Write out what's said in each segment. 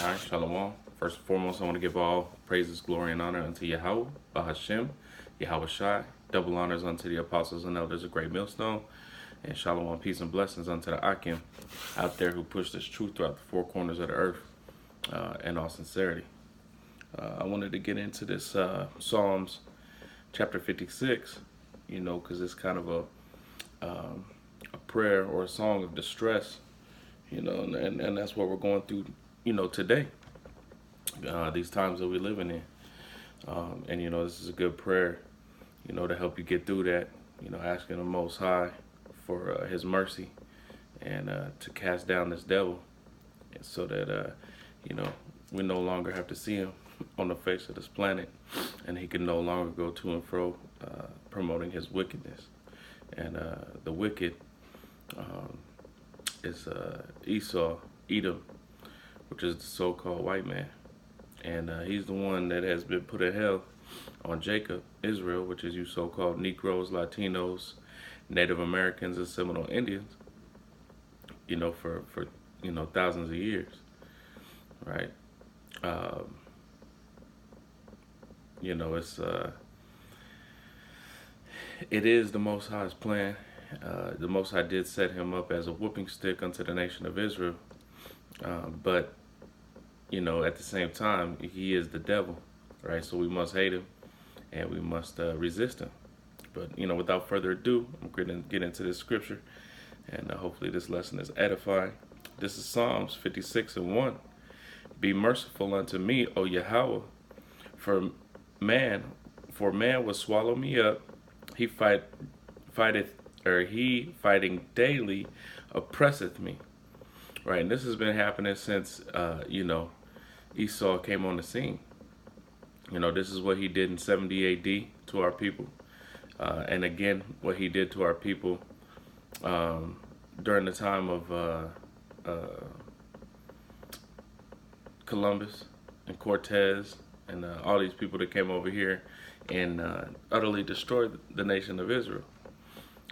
All right, Shalom. First and foremost, I want to give all praises, glory, and honor unto Yahweh, Bahashem, Yahweh Shai. Double honors unto the apostles and elders of Great Millstone. And Shalom, peace and blessings unto the Akim out there who push this truth throughout the four corners of the earth in all sincerity. I wanted to get into this Psalms chapter 56, because it's kind of a prayer or a song of distress, and that's what we're going through, today, these times that we're living in. And, this is a good prayer, to help you get through that, asking the Most High for his mercy and to cast down this devil so that, we no longer have to see him on the face of this planet, and he can no longer go to and fro promoting his wickedness. And the wicked is Esau, Edom, which is the so-called white man. And he's the one that has been put in hell on Jacob, Israel, which is you so-called Negroes, Latinos, Native Americans, and Seminole Indians, for thousands of years, right? It is the Most High's plan. The Most High did set him up as a whooping stick unto the nation of Israel, but at the same time, he is the devil, right? So we must hate him and we must resist him. But, without further ado, I'm going to get into this scripture, and hopefully this lesson is edifying. This is Psalms 56:1. Be merciful unto me, O Yahweh, for man will swallow me up. He he fighting daily oppresseth me. Right, and this has been happening since Esau came on the scene. This is what he did in 70 AD to our people, and again what he did to our people during the time of Columbus and Cortez and all these people that came over here and utterly destroyed the nation of Israel,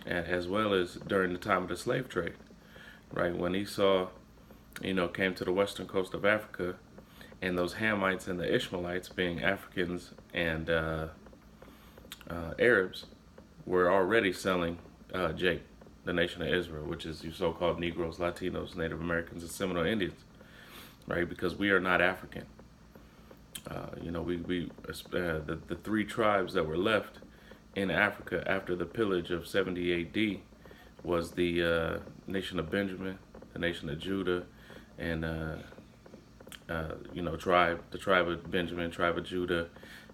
and as well as during the time of the slave trade, right, when Esau came to the western coast of Africa, and those Hamites and the Ishmaelites, being Africans and Arabs, were already selling Jake, the nation of Israel, which is you so-called Negroes, Latinos, Native Americans, and Seminole Indians, right? Because we are not African. The three tribes that were left in Africa after the pillage of 70 AD was the nation of Benjamin, the nation of Judah, and the tribe of Benjamin, tribe of Judah,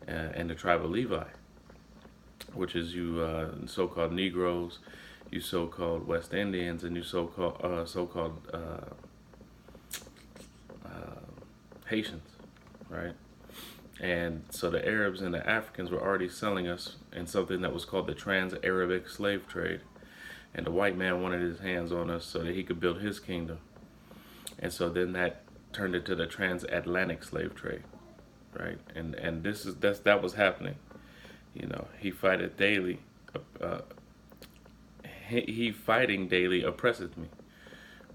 and the tribe of Levi, which is you so-called Negroes, you so-called West Indians, and you so-called Haitians, right? And so the Arabs and the Africans were already selling us in something that was called the trans-Arabic slave trade, and the white man wanted his hands on us so that he could build his kingdom. And so then that turned into the transatlantic slave trade, right? And that was happening. He fighteth daily. He fighting daily oppresseth me,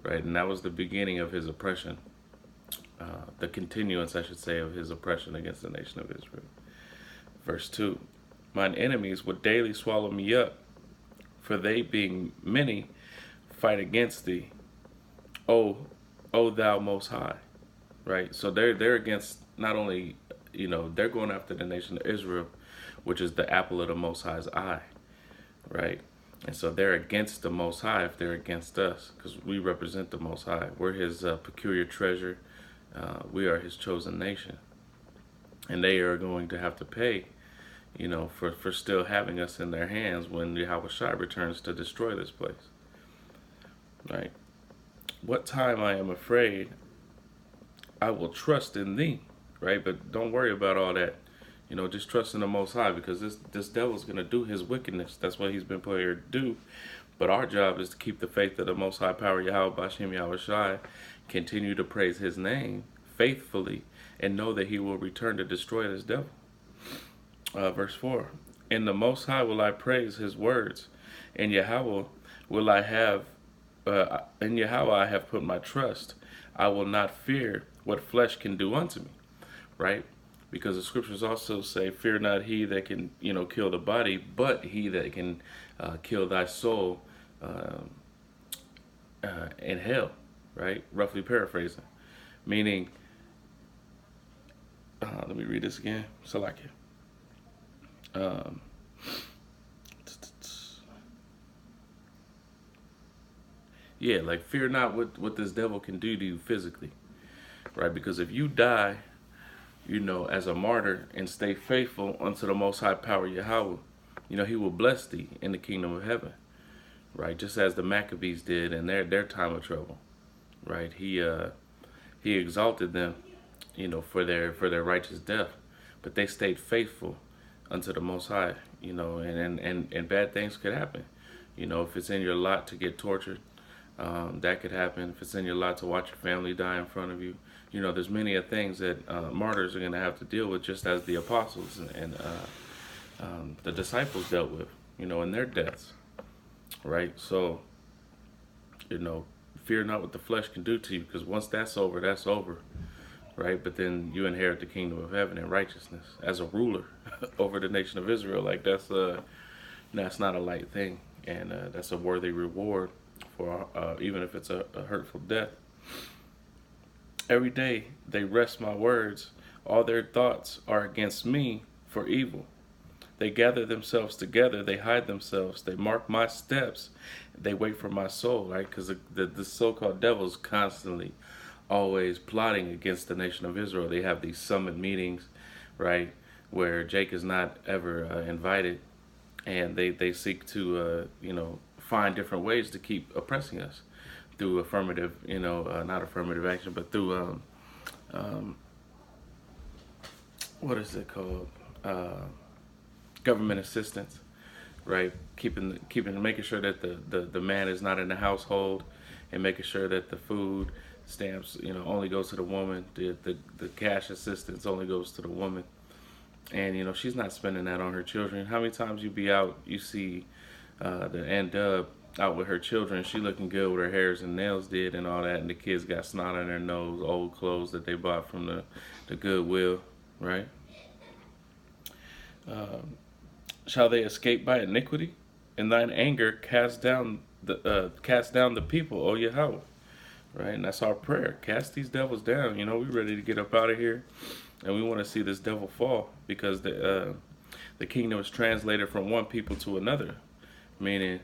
right? And that was the beginning of his oppression, the continuance, I should say, of his oppression against the nation of Israel. Verse 2: Mine enemies would daily swallow me up, for they being many fight against thee, O thou Most High. Right, so they're against not only they're going after the nation of Israel, which is the apple of the Most High's eye, right? And so they're against the Most High if they're against us, because we represent the Most High. We're His peculiar treasure. We are His chosen nation, and they are going to have to pay, for still having us in their hands when Yahweh Shai returns to destroy this place, right? What time I am afraid, I will trust in thee, right? But don't worry about all that. Just trust in the Most High, because this devil's going to do his wickedness. That's what he's been put here to do. But our job is to keep the faith of the Most High power, Yahweh Bashem Yahweh Shai, continue to praise his name faithfully, and know that he will return to destroy this devil. Verse 4: In the Most High will I praise his words, and Yahweh in Yahweh I have put my trust. I will not fear what flesh can do unto me, right? Because the scriptures also say, "Fear not he that can, kill the body, but he that can kill thy soul uh, in hell." Right? Roughly paraphrasing, meaning, let me read this again. Salakia. Um, yeah, like fear not what this devil can do to you physically, right? Because if you die, as a martyr and stay faithful unto the Most High Power Yahweh, He will bless thee in the kingdom of heaven, right? Just as the Maccabees did in their time of trouble, right? He exalted them, for their righteous death, but they stayed faithful unto the Most High, and bad things could happen. If it's in your lot to get tortured, that could happen. If it's in your lot to watch your family die in front of you, there's many of things that martyrs are going to have to deal with, just as the apostles and the disciples dealt with, in their deaths, right? So, fear not what the flesh can do to you, because once that's over, right? But then you inherit the kingdom of heaven in righteousness as a ruler over the nation of Israel. Like that's not a light thing, and that's a worthy reward for even if it's a hurtful death. Every day they wrest my words; all their thoughts are against me for evil. They gather themselves together; they hide themselves; they mark my steps; they wait for my soul. Right? Because the so-called devil's constantly, always plotting against the nation of Israel. They have these summit meetings, right, where Jake is not ever invited, and they seek to find different ways to keep oppressing us through affirmative, not affirmative action, but through what is it called, government assistance, right? Making sure that the man is not in the household, and making sure that the food stamps, only goes to the woman. The cash assistance only goes to the woman, and she's not spending that on her children. How many times you be out, you see the N-Dub out with her children, she looking good with her hairs and nails did and all that, and the kids got snot on their nose, old clothes that they bought from the Goodwill, right? Shall they escape by iniquity? In thine anger cast down the people, O Yahweh. Right, and that's our prayer. Cast these devils down. We're ready to get up out of here, and we want to see this devil fall, because the kingdom is translated from one people to another, meaning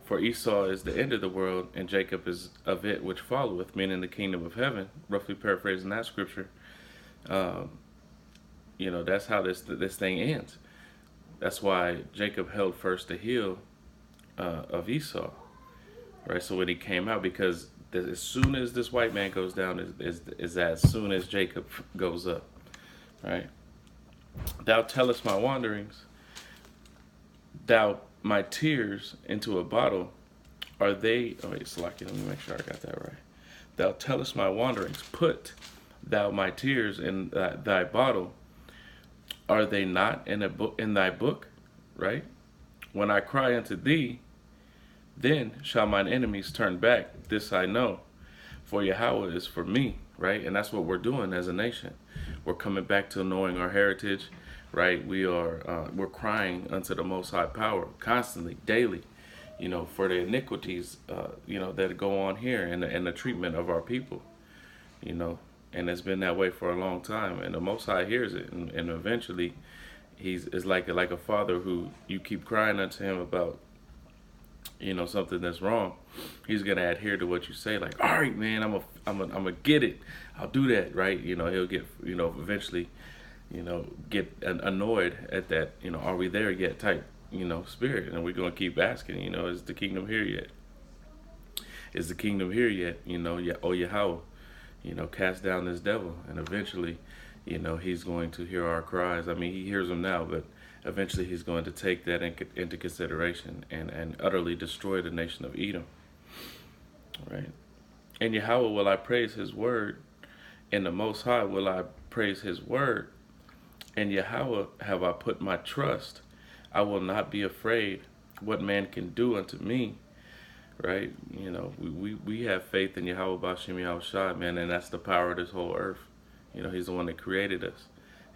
for Esau is the end of the world, and Jacob is of it which followeth, meaning the kingdom of heaven. Roughly paraphrasing that scripture, that's how this thing ends. That's why Jacob held first the heel of Esau. Right, so when he came out, because as soon as this white man goes down, is as soon as Jacob goes up, right? Thou tellest my wanderings, thou my tears into a bottle, are they? Oh wait, Salaki, let me make sure I got that right. Thou tellest my wanderings, put thou my tears in thy bottle, are they not in thy book, right? When I cry unto thee, then shall mine enemies turn back. This I know, for Yahweh is for me, right? And that's what we're doing as a nation. We're coming back to knowing our heritage, right? We're crying unto the Most High Power constantly, daily, for the iniquities, that go on here, and the treatment of our people, and it's been that way for a long time. And the Most High hears it, and eventually, is like a father who you keep crying unto him about something that's wrong. He's gonna adhere to what you say, like, all right, man, I'm gonna get it, I'll do that, right? He'll get eventually get annoyed at that, are we there yet type spirit. And we're gonna keep asking, is the kingdom here yet? Is the kingdom here yet? Oh Yahweh, cast down this devil. And eventually, he's going to hear our cries. I mean, he hears them now, but eventually he's going to take that into consideration and utterly destroy the nation of Edom, right? And Yahweh will I praise his word, and the Most High will I praise his word. And Yahweh have I put my trust. I will not be afraid what man can do unto me, right? We have faith in Yahweh Bashim Yahweh Shai, man, and that's the power of this whole earth. He's the one that created us.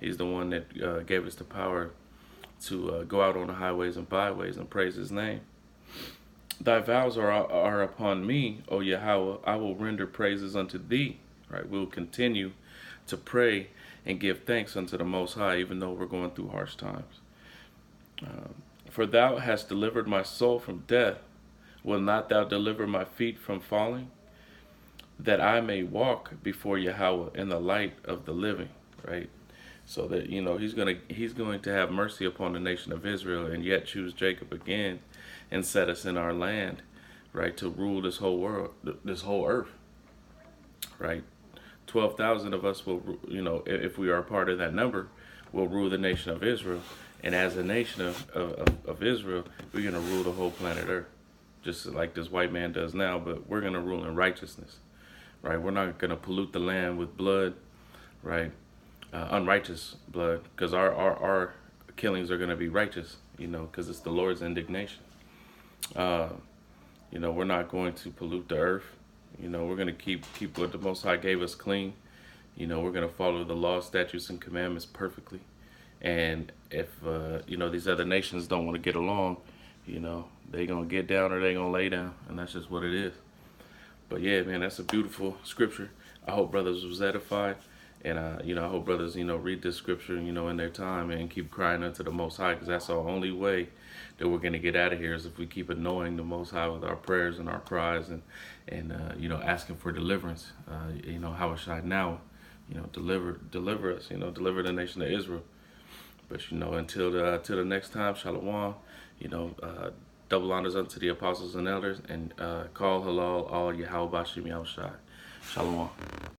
He's the one that gave us the power to go out on the highways and byways and praise His name. Thy vows are upon me, O Yahweh. I will render praises unto Thee. Right? We will continue to pray and give thanks unto the Most High, even though we're going through harsh times. For Thou hast delivered my soul from death. Will not Thou deliver my feet from falling? That I may walk before Yahweh in the light of the living. Right? So that He's going to have mercy upon the nation of Israel, and yet choose Jacob again and set us in our land, right, to rule this whole world, this whole earth. Right? 12,000 of us will, if we are a part of that number, will rule the nation of Israel. And as a nation of Israel, we're going to rule the whole planet Earth, just like this white man does now, but we're going to rule in righteousness, right? We're not going to pollute the land with blood, right? Unrighteous blood, because our killings are going to be righteous, because it's the Lord's indignation. We're not going to pollute the earth. We're going to keep what the Most High gave us clean. We're going to follow the law, statutes, and commandments perfectly. And if, these other nations don't want to get along, they're going to get down or they're going to lay down. And that's just what it is. But yeah, man, that's a beautiful scripture. I hope brothers was edified. And, I hope brothers, read this scripture, in their time and keep crying unto the Most High, because that's our only way that we're going to get out of here, is if we keep annoying the Most High with our prayers and our cries and asking for deliverance. How shall I now, deliver us, deliver the nation of Israel. But, until the next time, Shalom, double honors unto the apostles and elders, and call halal all Yahweh Bashim Yahushai. Shalom.